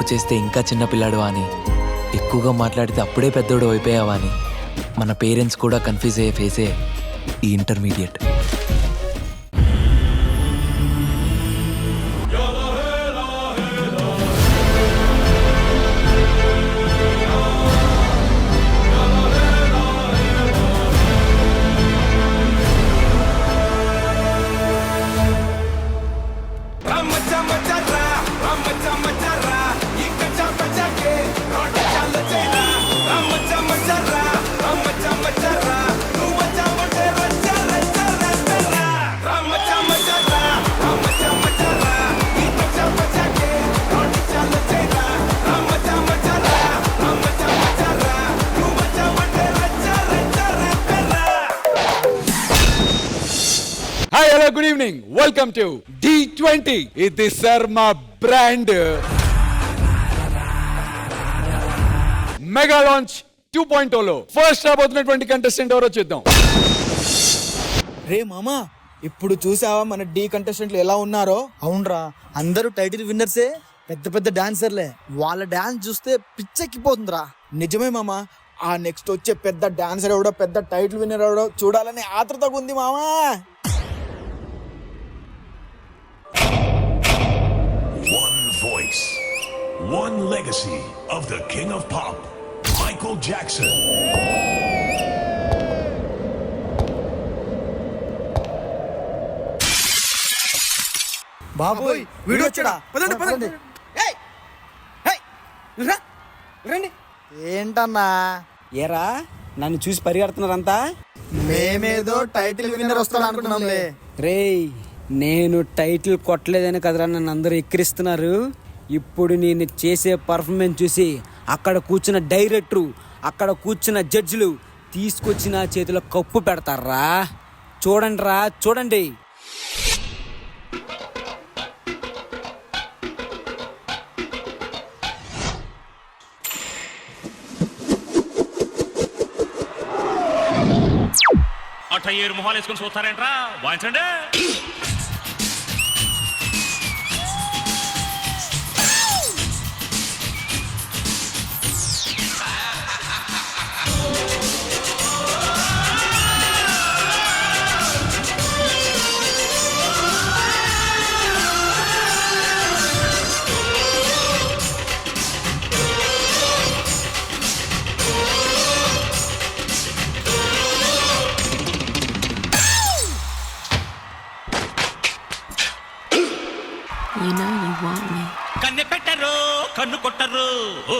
తప్పు చేస్తే ఇంకా చిన్నపిల్లాడువా అని, ఎక్కువగా మాట్లాడితే అప్పుడే పెద్దోడు అయిపోయావా అని మన పేరెంట్స్ కూడా కన్ఫ్యూజ్ అయ్యే ఫేసే ఈ intermediate. Hi, hello, good evening. Welcome to D20. ఇది శర్మ బ్రాండ్ మెగా లాంచ్ 2.0లో ఫస్ట్ రాబోతున్నటువంటి కంటెస్టెంట్ ఎవరో చూద్దాం. రే మామా, ఇప్పుడు చూసావా మన డి కంటెస్టెంట్లు ఎలా ఉన్నారో? అవునరా, అందరూ టైటిల్ విన్నర్సే, పెద్ద పెద్ద డాన్సర్లే. వాళ్ళ డాన్స్ చూస్తే పిచ్చెక్కిపోతుందిరా. నిజమే మామా, ఆ నెక్స్ట్ వచ్చే పెద్ద డాన్సర్ ఎవడో, పెద్ద టైటిల్ విన్నర్ ఎవడో చూడాలని ఆతృతగా ఉంది మామా. One voice, one legacy of the King of Pop, Michael Jackson. బాబోయ్, వీడియో వచ్చాడా? పదండి, పదండి. ఏయ్, ఏయ్, రా, రండి. ఏంటన్నా ఏరా నన్ను చూసి పరిగెడుతున్నారంతా? మేమేదో టైటిల్ విన్నర్ వస్తాడు అనుకున్నాంలే. రేయ్, నేను టైటిల్ కొట్టలేదని కదరా నన్ను అందరూ ఎక్కిరిస్తున్నారు. ఇప్పుడు నేను చేసే పర్ఫార్మెన్స్ చూసి అక్కడ కూర్చున్న డైరెక్టరు, అక్కడ కూర్చున్న జడ్జిలు తీసుకొచ్చి నా చేతిలో కప్పు పెడతారా. చూడండి రా, చూడండి. అట్ట ఏరు మొహాలు వేసుకొని చూస్తారేంట్రా? వాయించండి. You know you want me. కన్నె పెట్టరు, కన్ను కొట్టరు. ఓ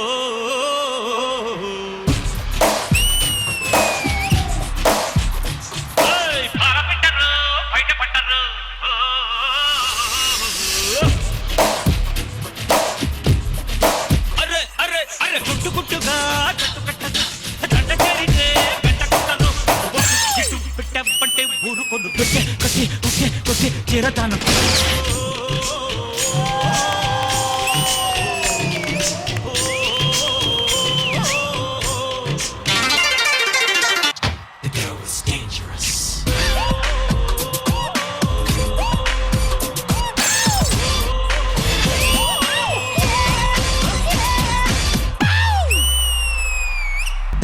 పాల పెట్టరు, బయట పట్టరు. అరే అరే అరే, గుట్టు గుట్టుగా కట్టు కట్టరు, దండ చేరితే గంట కొట్టరు. ఇటు పెట్టబంటే ఊరు కొను కొట్టే కొట్టి కొట్టే కొట్టి చిరదానం.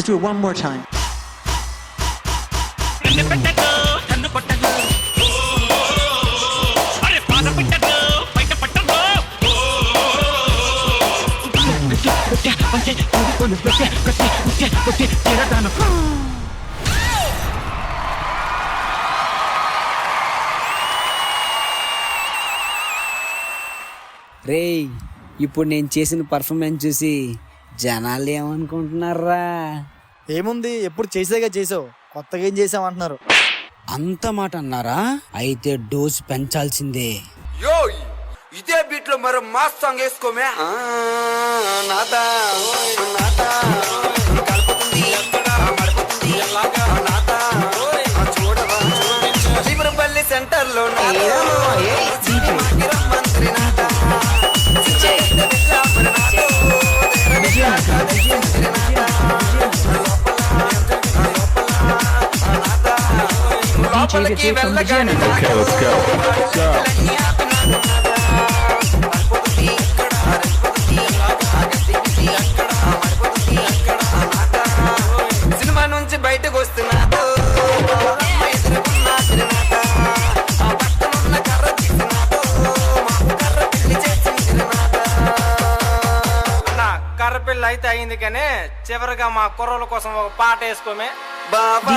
Let's do it one more time. కన్నె పెట్టరు, కన్ను కొట్టరు. అరే పాల పెట్టరు, బయట పట్టరు. రేయ్, ఇప్పుడు నేను చేసిన పర్ఫార్మెన్స్ చూసి జనాలు ఏమనుకుంటున్నారా? ఏముంది, ఎప్పుడు చేసేగా చేసావు, కొత్తగా ఏం చేసావు అంటున్నారు. అంత మాట అన్నారా? అయితే డోస్ పెంచాల్సిందే. యో, ఇదే బీట్ లో మరో మాస్ సాంగ్ వేసుకోమే. నాదా నాదా కలుపుతుంది అక్కడ మడుపుతుంది అలాగా నాదా చూడవా జీవరపల్లి సెంటర్ లో మంత్రి నాదా లోపలికి వెళ్ళగానే పెళ్ళి అయితే అయింది కానీ చివరిగా మా కుర్రోళ్ళ కోసం ఒక పాట వేసుకోమే బాబా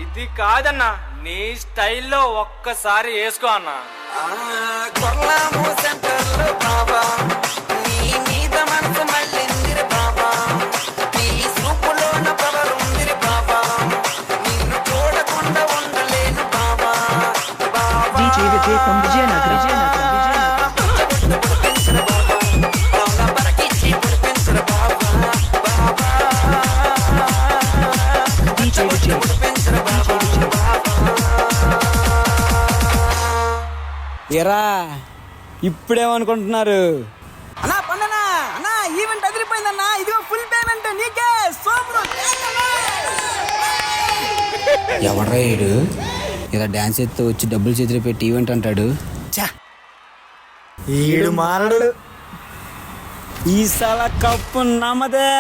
ఇది కాదన్నా నీ స్టైల్లో ఒక్కసారి వేసుకో అన్నా కొర్లాము సెంటర్లో బాబా నీ మీద మనసు మళ్ళిందిరి బాబా నీ సూపులోన పవర్ ఉందిరి బాబా నిన్ను చూడకుండా ఉండలేను బాబా ఎరా ఇప్పుడేమనుకుంటున్నారు? అన్నా పండనా అన్నా ఈవెంట్ అదిరిపోయిందన్నా, ఇదిగో ఫుల్ పేమెంట్ నీకే. సూపర్. ఎవడ్రా ఏడు ఇలా డాన్స్ ఎత్తు వచ్చి డబ్బులు చేతిలో పెట్టి ఈవెంట్ అంటాడు? ఈడు మారడు. ఈసాల కప్పు నమ్మదే.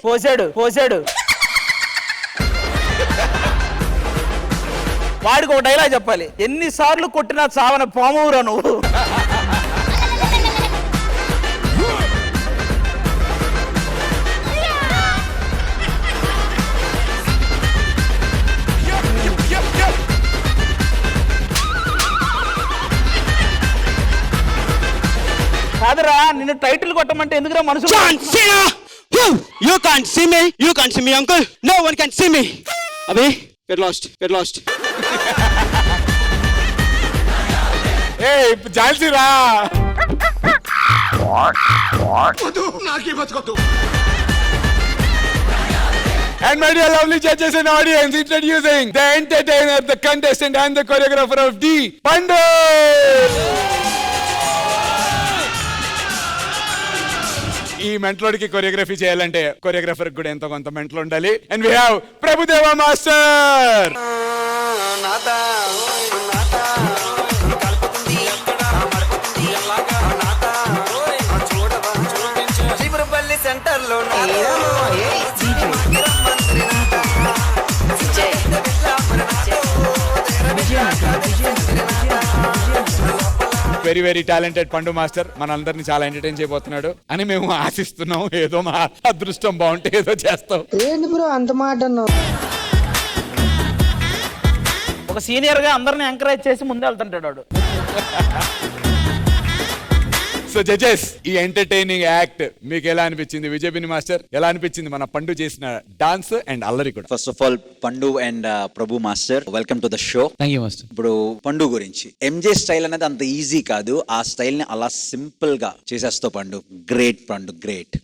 పోసాడు వాడికి ఒక డైలాగ్ చెప్పాలి. ఎన్నిసార్లు కొట్టినా చావన పామురా నువ్వు. కాదురా నిన్ను టైటిల్ కొట్టమంటే ఎందుకురా మనసు? You can't see me, uncle. No one can see me. Abhi, get lost. Hey, Jhansi రా. And my dear lovely judges and audience, introducing the entertainer, the contestant and the choreographer of D. Pandu. ఈ మెంట్లోడికి choreography చేయాలంటే choreographer కూడా ఎంతో కొంత మెంట్లో ఉండాలి. And we have Prabhudeva master. Chivaripalli సెంటర్లో very very talented Pandu master మనందరినీ చాలా ఎంటర్టైన్ చేయబోతున్నాడు అని మేము ఆశిస్తున్నాం. ఏదో మా అదృష్టం బాగుంటే ఏదో చేస్తాం. ఏంటి బ్రో అంత మాట అన్నావు? ఒక సీనియర్ గా అందరిని ఎంకరేజ్ చేసి ముందే వెళ్తుంటాడు వాడు. సో జడ్జెస్, ఈ ఎంటర్టైనింగ్ యాక్ట్ మీకు ఎలా అనిపించింది? విజయబిని మాస్టర్, ఎలా అనిపించింది మన పండు చేసిన డాన్స్ అండ్ అల్లరి కూడా? ఫస్ట్ ఆఫ్ ఆల్ పండు and Prabhu master, welcome to the show. Thank you master. ఇప్పుడు పండు గురించి, ఎంజే స్టైల్ అనేది అంత ఈజీ కాదు. ఆ స్టైల్ ని అలా సింపుల్ గా చేసేస్తావు పండు. గ్రేట్ పండు, గ్రేట్.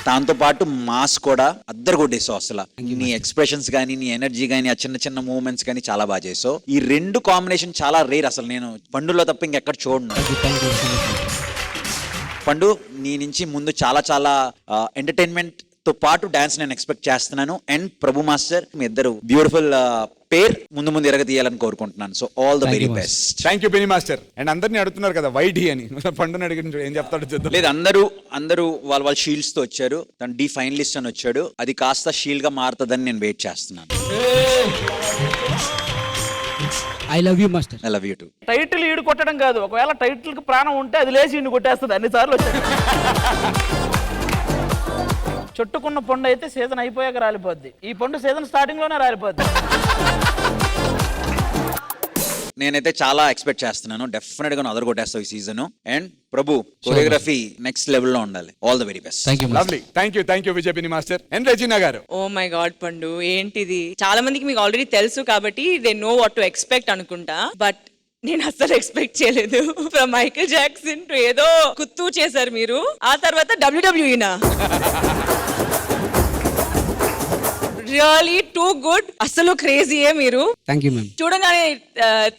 దాంతో పాటు మాస్ కూడా అద్దరు కొట్టేసావు. అసలు నీ ఎక్స్ప్రెషన్స్ కానీ, నీ ఎనర్జీ కానీ, ఆ చిన్న చిన్న మూవ్మెంట్స్ కానీ చాలా బాగా చేసావు. ఈ రెండు కాంబినేషన్ చాలా రేర్. అసలు నేను పండులో తప్ప ఇంకెక్కడ చూడను. పండు నీ నుంచి ముందు చాలా చాలా ఎంటర్టైన్మెంట్ తో పాటు డాన్స్ నేను ఎక్స్పెక్ట్ చేస్తున్నాను. అండ్ ప్రభు మాస్టర్ మీ ఇద్దరు బ్యూటిఫుల్ పేర్ ముందు ముందు ఎరగ తీయాలని కోరుకుంటున్నాను. So all the very best. Thank you Bini master. And అందరినీ అడుగుతున్నారు కదా వైడి అని, పండుని అడిగిన ఏం చెప్తాడో చూద్దాం. లేదు, అందరూ వాళ్ళ షీల్డ్స్ తో వచ్చారు. తను డి ఫైనలిస్ట్ అని వచ్చాడు. అది కాస్త షీల్డ్ గా మారుతుందని నేను వెయిట్ చేస్తున్నాను. I love you master. I love you to. Title ఈడు కొట్టడం కాదు, ఒకవేళ టైటిల్ కి ప్రాణం ఉంటే అది లేచి ఈడు కొట్టేస్తుంది. అన్ని సార్లు వచ్చాడు. చుట్టుకున్న పండు అయితే సీజన్ అయిపోయాక రాలిపోద్ది. ఈ పండు సీజన్ స్టార్టింగ్ లోనే రాలిపోద్ది. నేనైతే చాలా ఎక్స్పెక్ట్ చేస్తున్నాను. డెఫినెట్ గా అదర్ కొట్టేస్తావు ఈ season. And Prabhu choreography next level లో ఉండాలి. All the very best. Lovely. Thank you Vijay Bini master. And Regina garu. Oh my God పండు, ఏంటిది? చాలా మందికి మీకు ఆల్రెడీ తెలుసు కాబట్టి they know what to expect అనుకుంటా. బట్ నేను అస్సలు ఎక్స్పెక్ట్ చేయలేదు. ఫ్రమ్ మైకేల్ జాక్సన్ టు ఏదో కుత్తూ చేశారు మీరు. ఆ తర్వాత WWEనా? Really too good. అసలు క్రేజీయే మీరు. Thank you ma'am. చూడగానే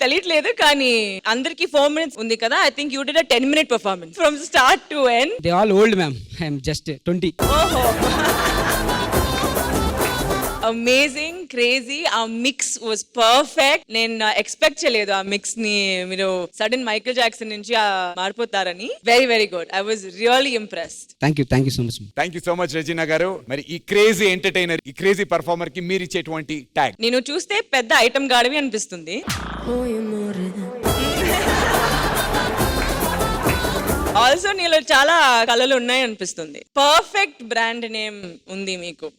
తెలియట్లేదు కానీ అందరికి 4 minutes ఉంది కదా. I think you did a 10-minute performance from start to end. They all old ma'am. I am just 20. ఓహో, అమేజింగ్, క్రేజీ. ఆ మిక్స్ వాజ్ పర్ఫెక్ట్. నేను ఎక్స్పెక్ట్ చేయలేదు ఆ మిక్స్ ని మీరు సడన్ మైకేల్ జాక్సన్ నుంచి మారిపోతారని. Very very good. I was really impressed. Thank you so much. Thank you so much Regina గారు. మరి ఈ క్రేజీ ఎంటర్టైనర్, ఈ క్రేజీ పర్ఫార్మర్ కి మీరు ఇచ్చేటువంటి ట్యాగ్? నేను చూస్తే పెద్ద ఐటమ్ గాడివి అనిపిస్తుంది. ఆల్సో నీలో చాలా కళలు ఉన్నాయి అనిపిస్తుంది. పర్ఫెక్ట్ బ్రాండ్ నేమ్ ఉంది మీకు.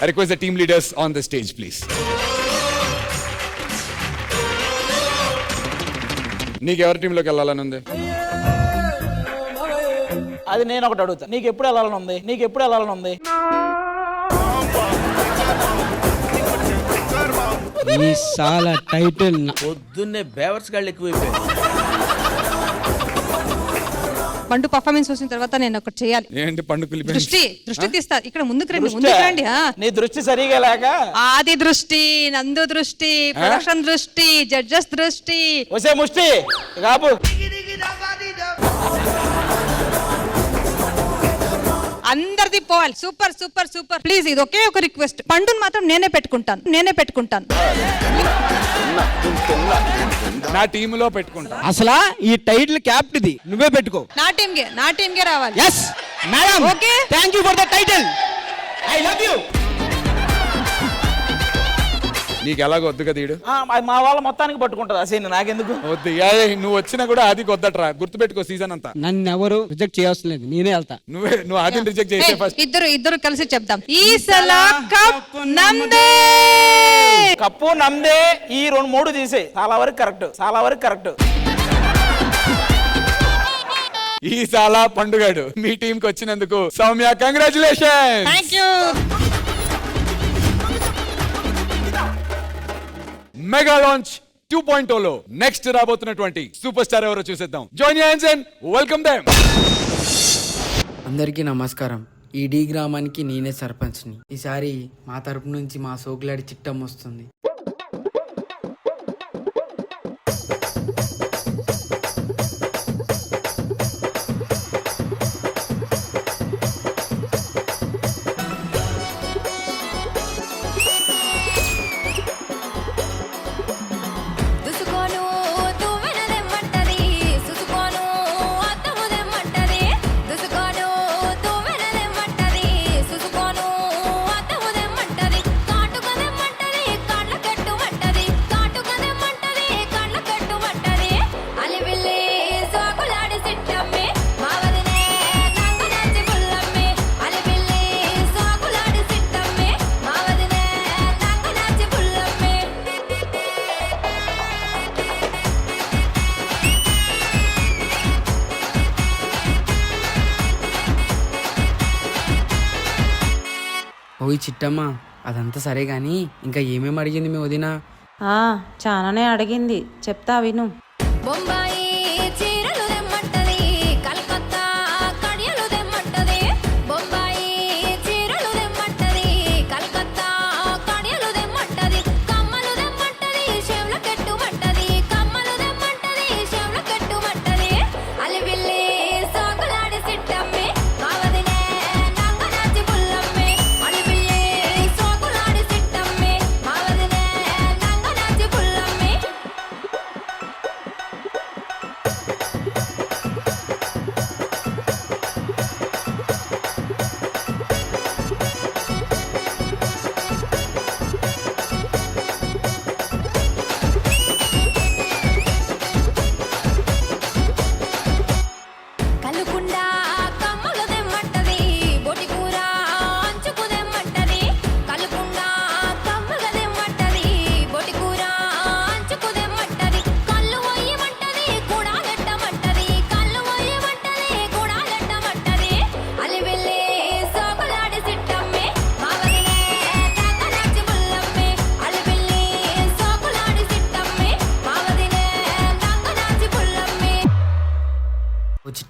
I request the team leaders on the stage, please. నీకు ఎవరి టీంలోకి వెళ్ళాలని ఉంది? అది నేను ఒకటి అడుగుతా, నీకు ఎప్పుడు వెళ్ళాలని ఉంది? ఈ సాల టైటిల్ పొద్దున్నే బేవర్స్ గాళ్ళు ఎక్కువైపోయాయి. పండు పర్ఫార్మెన్స్ చూసిన తర్వాత నేను ఒకటి చేయాలి. ఏంటి పండు కులిపి? దృష్టి తీస్తా. ఇక్కడ ముందుకు రండి. నీ దృష్టి సరిగా లేక ఆది దృష్టి, నందు దృష్టి, ప్రొడక్షన్ దృష్టి, జడ్జెస్ దృష్టి. వసే ముష్టి కాపు. అందరిది పోవాలి. Super super super. ప్లీజ్ ఇది ఒకే ఒక రిక్వెస్ట్, పండుని మాత్రం నేనే పెట్టుకుంటాను. నా టీంలో పెట్టుకుంటా. అసలు ఈ టైటిల్ క్యాప్టెన్ది నువ్వే పెట్టుకో. నా టీంకే రావాలి. yes madam. Okay, thank you for the title. I love you. నీకు ఎలాగ వద్దు కదా ఈడు? మా వాళ్ళ మొత్తానికి పట్టుకుంటది అసలు, నాకెందుకు వద్దు. నువ్వు వచ్చినా కూడా అది వద్దట్రా, గుర్తుపెట్టుకో సీజన్ అంతా. నన్ను ఎవరు రిజెక్ట్ చేయవలసిన లేదు, నేనే వెళ్తా. నువ్వు ఆదిని రిజెక్ట్ చేసే ఫస్ట్. ఇద్దరు కలిసి చెప్దాం. ఈ సల కప్ నందే. కప్పు నమ్దే. ఈ 2-3 తీసే. చాలా వరకు కరెక్ట్. ఈ సాలా పండుగాడు మీ టీం కి వచ్చినందుకు Soumya congratulation. Thank you. Mega launch 2.0 లో నెక్స్ట్ రాబోతున్నటువంటి సూపర్ స్టార్ ఎవరో చూసేద్దాం. Join your hands and welcome them. అందరికీ నమస్కారం. ఈ డి గ్రామానికి నేనే సర్పంచ్ని. ఈసారి మా తరపు నుంచి మా సోకులాడి చిట్టం వస్తుంది. ఓయ్ చిట్టమ్మా, అదంతా సరే గాని ఇంకా ఏమేమి అడిగింది మీ వదిన? చాలానే అడిగింది, చెప్తా విను. బొంబాయి చీరలు దెమ్మంటది, కలకత్తా కడియలు దెమ్మంటది. బొంబాయి చీరలు దెమ్మంటది,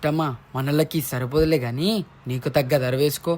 చిట్టమ్మా మనలకి సరిపోదులే గాని నీకు తగ్గ ధర వేసుకో.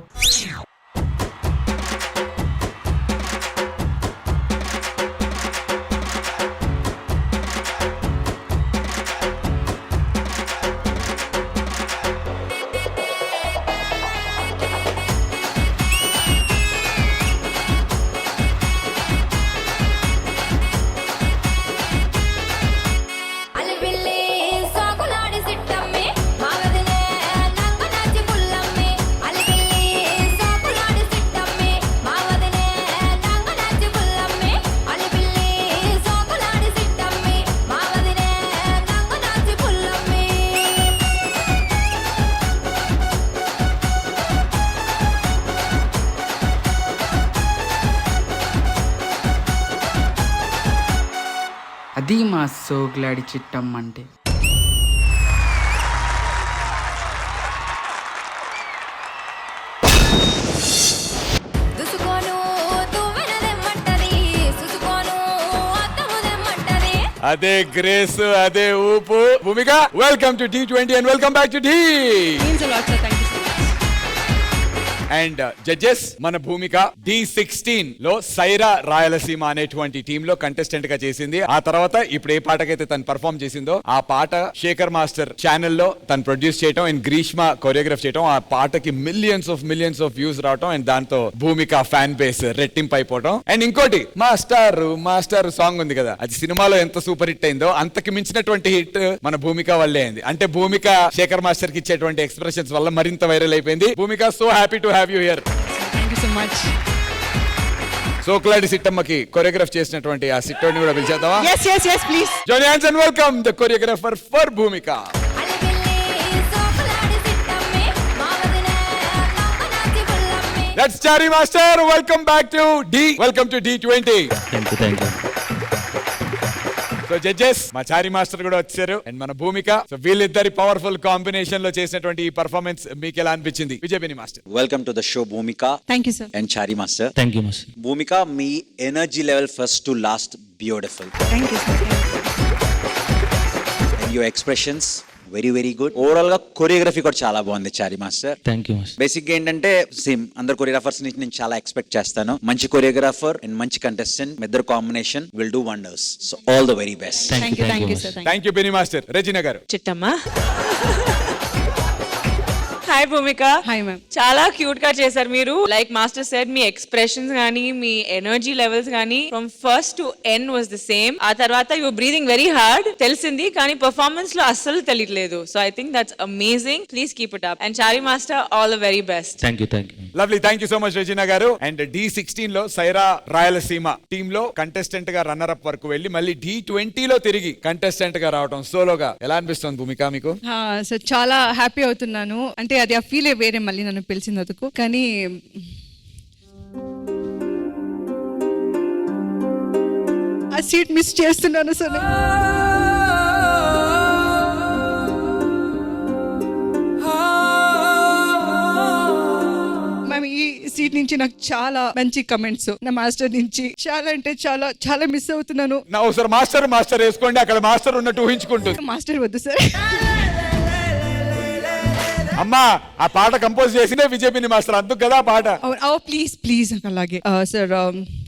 అది మా సోగ్లాడి చిట్టమ్మ అంటే. అదే గ్రేస్, అదే ఊపు. Bhumika, welcome to D20 and welcome back to D. And judges, మన భూమిక D16 లో సైరా రాయలసీమ అనేటువంటి టీమ్ లో కంటెస్టెంట్ గా చేసింది. ఆ తర్వాత ఇప్పుడు ఏ పాటకైతే తను పర్ఫామ్ చేసిందో ఆ పాట శేఖర్ మాస్టర్ ఛానల్లో తను ప్రొడ్యూస్ చేయటం అండ్ గ్రీష్మ కొరియోగ్రాఫ్ చేయటం, ఆ పాటకి మిలియన్స్ ఆఫ్ వ్యూస్ రావటం అండ్ దాంతో భూమిక ఫ్యాన్ బేస్ రెట్టింపు అయిపోవటం. అండ్ ఇంకోటి మాస్టర్ సాంగ్ ఉంది కదా, అది సినిమాలో ఎంత సూపర్ హిట్ అయిందో అంతకి మించినటువంటి హిట్ మన భూమిక వల్లే అయింది. అంటే భూమిక శేఖర్ మాస్టర్ కి ఇచ్చేటువంటి ఎక్స్ప్రెషన్స్ వల్ల మరింత వైరల్ అయిపోయింది. Bhumika, so happy to have you here. Thank you so much. సోక్లాడి సిట్టమ్మకి కొరియోగ్రాఫ్ చేసినటువంటి ఆ సిట్టోని కూడా పిలిచేద్దామా? Yes, please. Join hands and welcome the choreographer for Bhumika. That's Chari Master. Welcome back to D. Welcome to D20. Thank you. So judges, మా Chari master కూడా వచ్చారు అండ్ మన భూమిక. సో వీళ్ళిద్దరి పవర్ఫుల్ కాంబినేషన్ లో చేసినటువంటి ఈ పర్ఫార్మెన్స్ మీకు ఎలా అనిపించింది? Vijayabini master. Welcome to the show Bhumika. Thank you, sir. And Chari master. Thank you, master. Bhumika, మీ energy level first to last beautiful. Thank you, sir. And your expressions very good. Overall గా choreography కూడా చాలా బాగుంది Chari master. Thank you, master. Basic గా ఏంటంటే same అందరు choreographers నుంచి నేను చాలా ఎక్స్పెక్ట్ చేస్తాను. మంచి కొరియోగ్రాఫర్ అండ్ మంచి కంటెస్టెంట్, మీ ఇద్దరు combination will do wonders. So all the very best. Thank you, sir. Thank you Bini master. Regina garu. చిట్టమ్మా. హాయ్ భూమిక. Hi, ma'am. చాలా క్యూట్ గా చేశారు మీరు. లైక్ మాస్టర్ సెడ్, మీ ఎక్స్ప్రెషన్స్ గానీ మీ ఎనర్జీ లెవెల్స్ గానీ from first to end was the same. ఆ తర్వాత యు బ్రీదింగ్ వెరీ హార్డ్ తెలిసింది, కానీ పర్ఫార్మెన్స్ లో అస్సలు తెలియట్లేదు. So I think that's amazing. Please keep it up. And Chari master, all the very best. Thank you. Lovely, thank you so much Regina గారు. And D16 లో Sye Raa Rayalaseema team లో contestant గా runner up వరకు వెళ్ళి మళ్ళీ D20 లో తిరిగి కంటెస్టెంట్ గా రావడం సోలోగా ఎలా అనిపిస్తుంది భూమిక మీకు? సో చాలా హ్యాపీ అవుతున్నాను. అంటే అది ఆ ఫీల్ వేరే, మళ్ళీ నన్ను పిలిచినందుకు. కానీ ఆ సీట్ మిస్ చేస్తున్నాను సార్. మ్యామ్, ఈ సీట్ నుంచి నాకు చాలా మంచి కమెంట్స్ నా మాస్టర్ నుంచి చాలా అంటే చాలా మిస్ అవుతున్నాను. నా ఒకసారి మాస్టర్ వేసుకోండి, అక్కడ మాస్టర్ ఉన్నట్టు ఊహించుకుంటుంది. మాస్టర్ వద్దు సార్. అమ్మా, ఆ పాట కంపోజ్ చేసిందే విజయబిని మాస్టర్, అందుకు కదా ఆ పాట. ప్లీజ్ అలాగే సార్.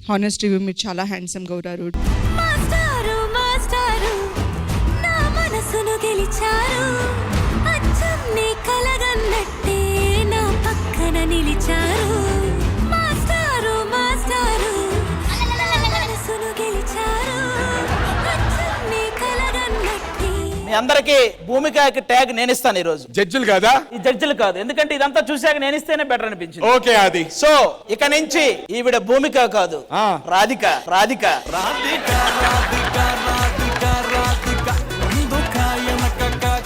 హానెస్ట్ రివ్యూ, మీరు చాలా హ్యాండ్సమ్ గా ఉన్నారు. నా మనసును గెలిచారు, అచ్చం నీ కలగన్నట్టే నా పక్కన నిలిచారు. మాస్టారు మనసును గెలిచారు, అచ్చం నీ కలగన్నట్టే. మీ అందరికి భూమికకి ట్యాగ్ నేను ఇస్తాను ఈ రోజు. జడ్జిలు కాదా? ఈ జడ్జిలు కాదు, ఎందుకంటే ఇదంతా చూశాక నేను ఇస్తేనే బెటర్ అనిపించింది. ఓకే, అది. సో ఇక నుంచి ఈవిడ భూమిక కాదు, రాధిక.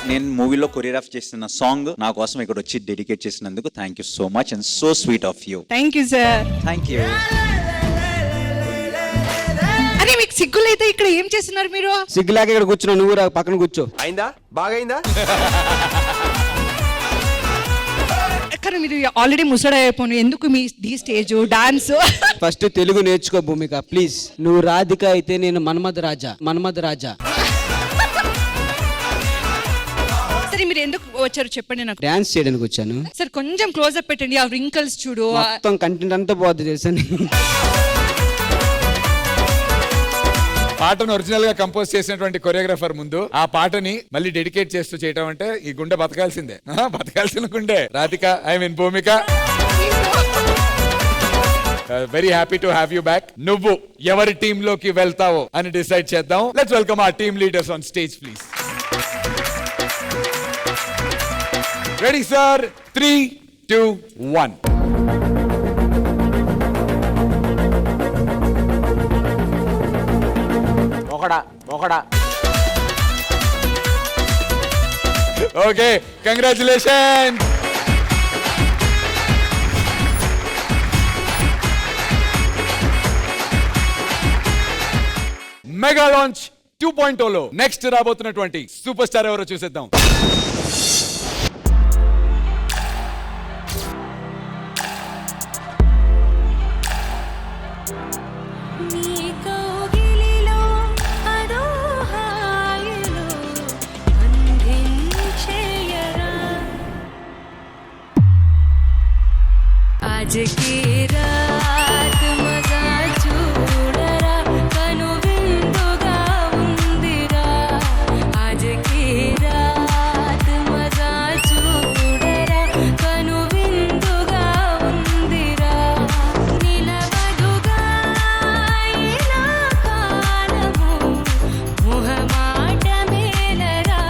నేను మూవీలో కొరియోగ్రాఫ్ చేసిన సాంగ్ నా కోసం ఇక్కడ వచ్చి డెడికేట్ చేసినందుకు thank you so much and so sweet of you. Thank you sir. Thank you. అరే, మీకు సిగ్గులైతే ఇక్కడ ఏం చేస్తున్నారు మీరు? సిగ్గులాగా ఇక్కడ కూర్చున్నావు, నువ్వు పక్కన కూర్చో. బాగైందా? కానీ మీరు ఆల్రెడీ ముసడైపోను, ఎందుకు మీ ఈ స్టేజ్ డాన్స్? ఫస్ట్ తెలుగు నేర్చుకో భూమిక ప్లీజ్. నువ్వు రాధిక అయితే నేను మన్మథ రాజా. సరే, మీరు ఎందుకు వచ్చారు చెప్పండి నాకు. డాన్స్ చేయడానికి వచ్చాను. సార్ కొంచెం క్లోజ్ అప్ పెట్టండి, ఆ రింకల్స్ చూడు. మొత్తం కంటెంట్ అంతా పోద్ది తెలుసా. పాటను ఒరిజినల్ గా కంపోజ్ చేసినటువంటి కొరియోగ్రాఫర్ ముందు ఆ పాటని మళ్ళీ డెడికేట్ చేస్తూ చేయటం అంటే ఈ గుండె బతకాల్సిందే. బతకాల్సిన గుండె. Radhika, I mean Bhumika, very happy to have you back. నువ్వు ఎవరి టీమ్ లోకి వెళ్తావో అని డిసైడ్ చేద్దాం. Let's welcome our team leaders on stage please. Ready sir? 3, 2, 1. ఒకడా. Okay, congratulations. మెగా లాంచ్ 2.0 లో నెక్స్ట్ రాబోతున్నటువంటి సూపర్ స్టార్ ఎవరో చూసేద్దాం. आज की रात मजा చూడరా కను విందుగా ఉందిరా आज की रात मजा చూడరా కను విందుగా ఉందిరా నిలవదుగా ఇలా కాలము మొహమాట మేలరా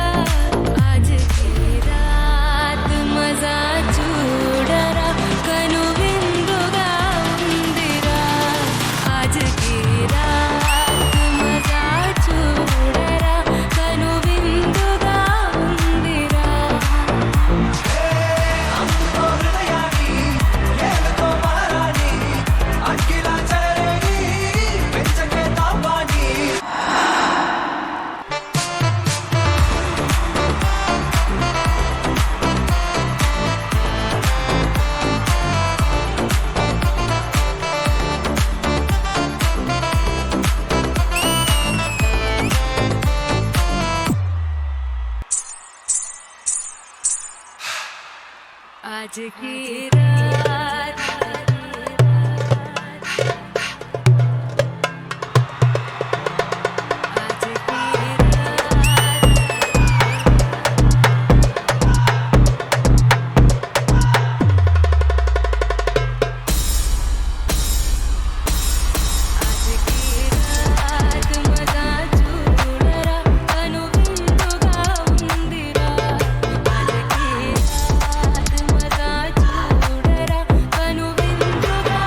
आज की रात मजा చూడరా కను విందుగా ఉందిరా आज की रात मजा చూడరా కను విందుగా ఉందిరా आज की रात आज की रात मजा చూడరా కను విందుగా ఉందిరా आज की रात मजा చూడరా కను విందుగా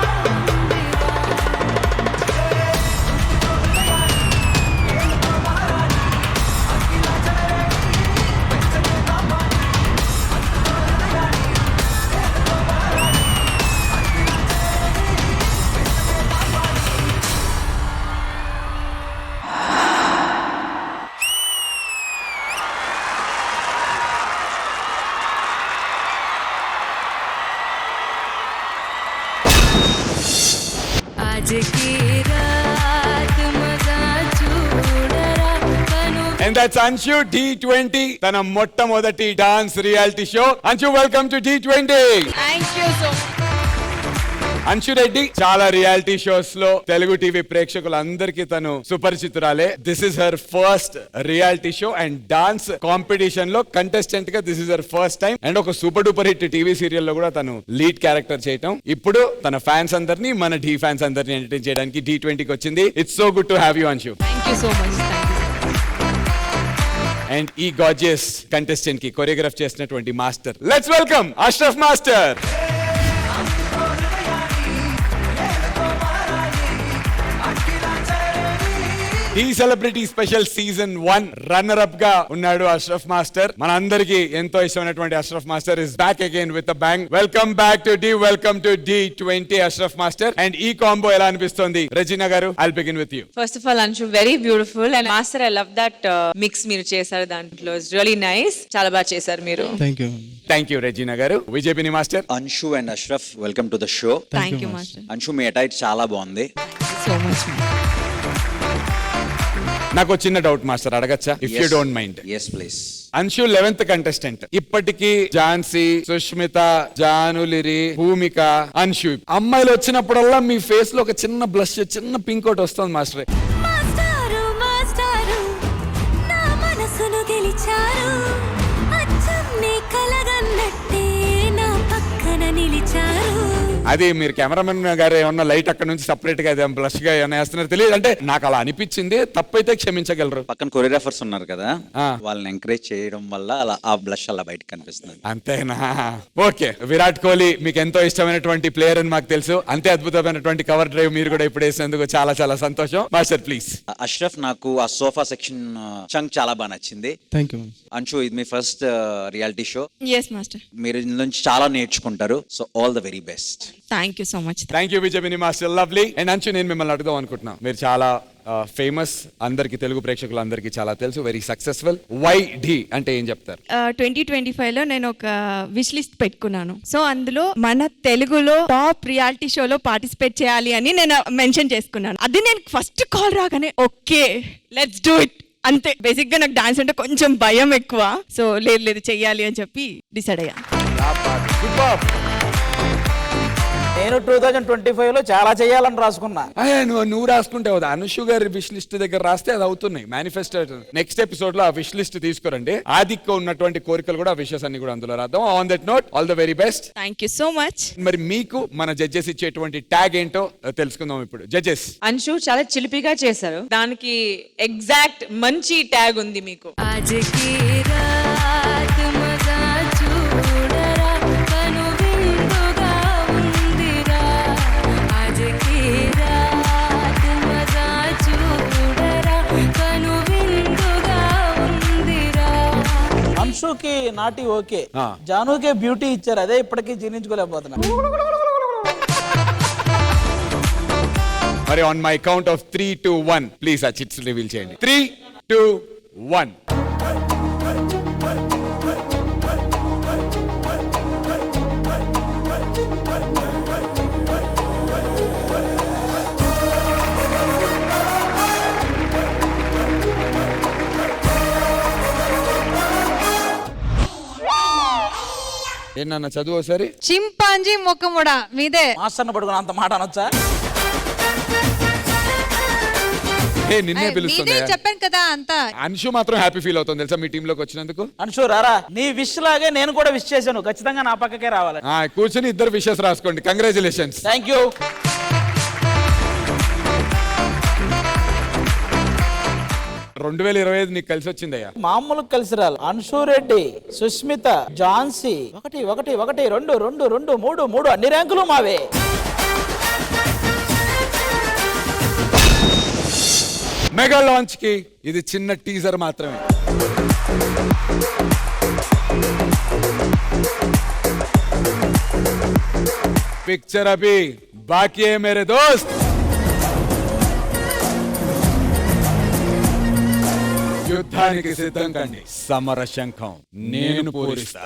आज की रात मजा చూడరా కను And that's Anshu D20, తన మొట్టమొదటి dance reality show. Anshu, welcome to D20. Thank you so much. Anshu Reddy చాలా రియాలిటీ షోస్ లో తెలుగు టీవీ ప్రేక్షకులందరికీ తను సుపరిచితురాలే. This is her first reality show and dance competition లో కంటెస్టెంట్ గా this is her first time. And ఒక super duper hit TV serial లో కూడా తను లీడ్ క్యారెక్టర్ చేయటం. ఇప్పుడు తన ఫ్యాన్స్ అందరినీ, మన ఢీ ఫ్యాన్స్ అందరినీ ఎంటర్టైన్ చేయడానికి D20కి వచ్చింది. It's so good to have you Anshu. Thank you so much. And ఈ గార్జియస్ కంటెస్టెంట్ కి కొరియోగ్రాఫ్ చేసినటువంటి master, let's welcome Ashraf master. ఈ celebrity special season 1 runner up గా ఉన్నాడు అష్రఫ్ మాస్టర్. మన అందరికి ఎంతో ఇష్టమైనటువంటి Ashraf master is back again with a bang. Welcome back to welcome to D20 Ashraf master. And ఈ కాంబో ఎలా అనిపిస్తుంది? Regina garu, I'll begin with you. First of all Anshu very beautiful and master I love that mix మీరు చేశారు దాంట్లో. It's really nice. చాలా బాగా చేశారు మీరు. థ్యాంక్ యూ రెజినా గారు. విజయపిని master. Anshu and Ashraf, welcome to the show. Thank you master. Anshu, మీ అటైట్ చాలా బాగుంది. So much. నాకు చిన్న డౌట్ మాస్టర్, అడగచ్చా? If you don't mind. Yes please. Anshu 11th contestant. ఇప్పటికీ ఝాన్సీ, సుష్మిత, జానులిరి, భూమిక, అన్షు అమ్మాయిలు వచ్చినప్పుడల్లా మీ ఫేస్ లో ఒక చిన్న బ్లష్, చిన్న పింక్ ఒకటి వస్తుంది మాస్టర్. మాస్టారు మాస్టారు నా మనసును గెలిచారు అచ్చం నీ కలగన్నట్టే నా పక్కన నిలిచారు. అది మీరు కెమెరామెన్ గారు ఏమన్నా లైట్ అక్కడ నుంచి సపరేట్ గా బ్లష్ గా ఏమైనా వేస్తున్నారు తెలియదు, అంటే నాకు అలా అనిపించింది. తప్పైతే క్షమించగలరు. పక్కన కొరియోగ్రాఫర్స్ ఉన్నారు కదా, వాళ్ళని ఎంకరేజ్ చేయడం వల్ల అలా ఆ బ్లష్ అలా బయటకు కనిపిస్తుంది. అంతేనా? ఓకే. విరాట్ కోహ్లీ మీకు ఎంతో ఇష్టమైనటువంటి ప్లేయర్ అని మాకు తెలుసు. అంతే అద్భుతమైనటువంటి కవర్ డ్రైవ్ మీరు కూడా ఇప్పుడు వేసినందుకు చాలా చాలా సంతోషం. Master please. అష్రఫ్, నాకు ఆ సోఫా సెక్షన్ చంక్ చాలా బాగా నచ్చింది. Thank you. అంశు, ఇది మీ first reality show. Yes master. మీరు ఇందులో నుంచి చాలా నేర్చుకుంటారు. So all the very best. Thank you so much. Thank you విజయమిని మాస్టర్, లవ్లీ. అండ్ అంచు, నేను మిమ్మల్ని అడుగుదాం అనుకుంటున్నా. మీరు చాలా ఫేమస్, అందరికి తెలుగు ప్రేక్షకులందరికీ చాలా తెలుసు, వెరీ సక్సెస్ఫుల్. వై డి అంటే ఏం చెప్తారు? 2025 లో నేను ఒక విష్ లిస్ట్ పెట్టుకున్నాను. సో అందులో మన తెలుగులో టాప్ రియాలిటీ షోలో పార్టిసిపేట్ చేయాలి అని నేను మెన్షన్ చేసుకున్నాను. అది నేను ఫస్ట్ కాల్ రాగానే ఓకే లెట్స్ డూ ఇట్ అంతే. బేసిక్ గా నాకు డాన్స్ అంటే కొంచెం భయం ఎక్కువ. సో లేదు చెయ్యాలి అని చెప్పి డిసైడ్ అయ్యా. నేను 2025 లో చాలా చేయాలని రాసుకున్నా. నువ్వు రాసుకుంటే అనుషు గారి విష్ లిస్ట్ దగ్గర రాస్తే అది అవుతున్నాయి. మేనిఫెస్టో నెక్స్ట్ ఎపిసోడ్ లో ఆ విష్ లిస్ట్ తీసుకురండి. ఆదికి ఉన్నటువంటి కోరికలు కూడా, విషెస్ అన్ని కూడా అందులో రాద్దాం. On that note, all the very best. Thank you so much. మరి మీకు మన జడ్జెస్ ఇచ్చేటువంటి ట్యాగ్ ఏంటో తెలుసుకుందాం ఇప్పుడు. జడ్జెస్, అన్షు చాలా చిలిపిగా చేశారు, దానికి ఎగ్జాక్ట్ మంచి ట్యాగ్ ఉంది మీకు. ఆజ్కి రాత్ మజా చూడరా కను విందుగా ఉందిరా ఆజ్కి రాత్ మజా చూడరా కను విందుగా ఉందిరా. అంశుకి నాటి ఓకే, జానుకే బ్యూటీ ఇచ్చారు, అదే ఇప్పటికీ జీర్ణించుకోలేకపోతున్నా. మరి on my count of 3, 2, 1 please ఆ చిట్స్ రివీల్ చేయండి. 3, 2, 1. ఏమన్నా చదువు ఒకసారి. చింపాంజీ ముఖముడా మీదే. మాస్టర్ని పడుకుని అంత మాట అనొచ్చా? నిన్నే పిలుస్తుంది. చెప్పాను కదా అంతా. అన్షు మాత్రం హ్యాపీ ఫీల్ అవుతుంది తెలుసా మీ టీమ్ లోకి వచ్చినందుకు. అన్షు రారా, నీ విష్ లాగే నేను కూడా విష్ చేశాను, ఖచ్చితంగా నా పక్కకే రావాలి. కూర్చొని ఇద్దరు విషెస్ రాసుకోండి. కంగ్రాచులేషన్స్. Thank you. 2025 నీకు కలిసి వచ్చిందయ్యా. మామూలు కలిసి రాలి. అన్షు రెడ్డి, సుష్మిత, ఝాన్సీ 1, 1, 1, 2, 2, 2, 3, 3 అన్ని ర్యాంకులు మావే. మెగా లాంచ్ కి ఇది చిన్న టీజర్ మాత్రమే. పిక్చర్ అభి బాకీ హై మేరే దోస్త్. యుద్ధానికి సిద్ధం కండి, సమర శంఖం నేను పూరిస్తా.